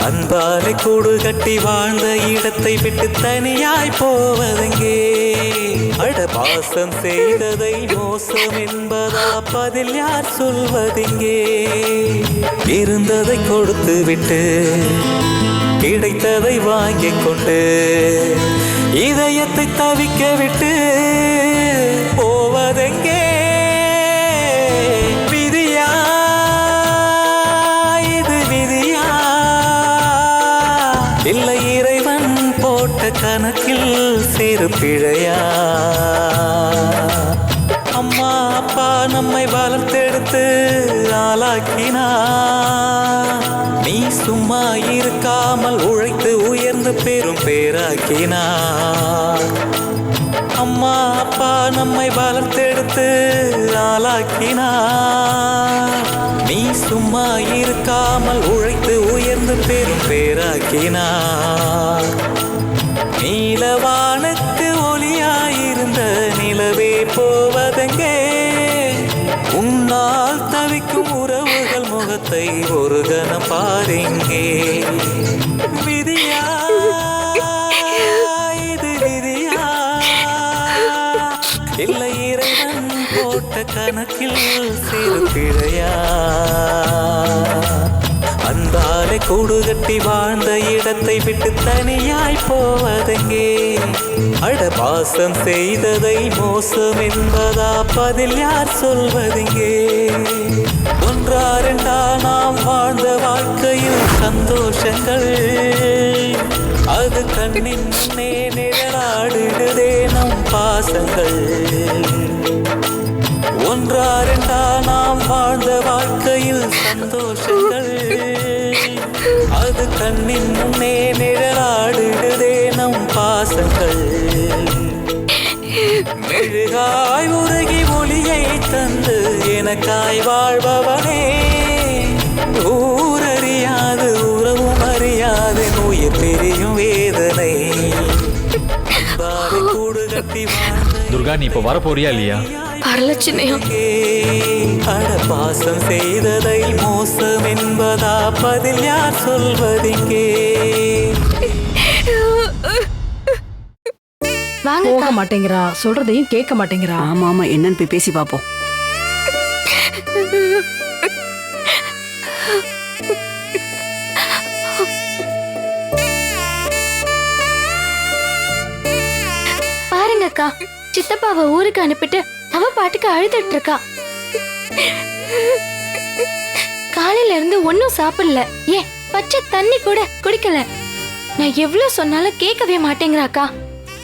அன்பாலே கூடு கட்டி வாழ்ந்த இடத்தை விட்டு தனியாய் போவதெங்கே? அட பாசம் செய்ததை மோசம் என்பதா பதில் யார் சொல்வதெங்கே? இருந்ததை கொடுத்து விட்டு கிடைத்ததை வாங்கிக் கொண்டு இதயத்தை தவிக்க விட்டு போவதெங்கே? விதியா இது விதியா, இல்லை இறைவன் போட்ட கணக்கில் சிறு பிழையா? அம்மா அப்பா நம்மை வளர்த்தெடுத்து ஆளாக்கினா, நீ சும்மா இருக்காமல் உழைத்து உயர்ந்து பெரும் பேராக்கினா. அம்மா அப்பா நம்மை வளர்த்தெடுத்து ஆளாக்கினா, நீ சும்மா இருக்காமல் உழைத்து உயர்ந்து பெரும் பேராக்கினா. நீலவானுக்கு ஒளியாயிருந்த நிலவே போவதெங்கே? உன்னால் தவிக்கும் உறவுகள் முகத்தை ஒரு கணம் பாருங்கே. விதியா இது விதியா, இல்லை இறைவன் போட்ட கணக்கில் சிறு பிழையா? அன்பாலே கூடு கட்டி வாழ்ந்த இடத்தை விட்டு தனியாய் போவதெங்கே? அட பாசம் செய்ததை மோசம் என்பதா பதில் யார் சொல்வதெங்கே? ஒன்றா ரெண்டா நாம் வாழ்ந்த வாழ்க்கையில் சந்தோஷங்கள், அது கண்ணின் முன்னே நிழலாடுதே நம் பாசங்கள். ஒன்றா ரெண்டா நாம் வாழ்ந்த வாழ்க்கையில் சந்தோஷங்கள், அது கண்ணின் முன்னே நிழலாடுதே நம் பாசங்கள். மெழுகாய் உருகி ஒளியை தந்து எனக்காய் வாழ்பவனே, ஊரறியாது உறவும் அறியாது உயிர் பெரியும் வேதனை. கூடு கட்டி துர்கா, நீ இப்ப வரப்போறியா இல்லையா? அட பாசம் செய்ததை மோசம் என்பதா பதில் யார் சொல்வதெங்கே? போக மாட்டேங்கிறா, சொல்றதையும் கேட்க மாட்டேங்கிறா. ஆமா ஆமா, என்னன்னு போய் பேசி பாப்போம். பாருங்க அக்கா, சித்தப்பாவை ஊருக்கு அனுப்பிட்டு அவ பாட்டுக்கு அழுதுட்டு இருக்கா. காலையில இருந்து ஒன்னும் சாப்பிடல, ஏன் பச்சை தண்ணி கூட குடிக்கல. நான் எவ்வளவு சொன்னாலும் கேட்கவே மாட்டேங்கிறாக்கா.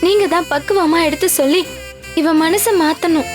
நீங்க தான் பக்குவமா எடுத்து சொல்லி இவ மனச மாத்தணும்.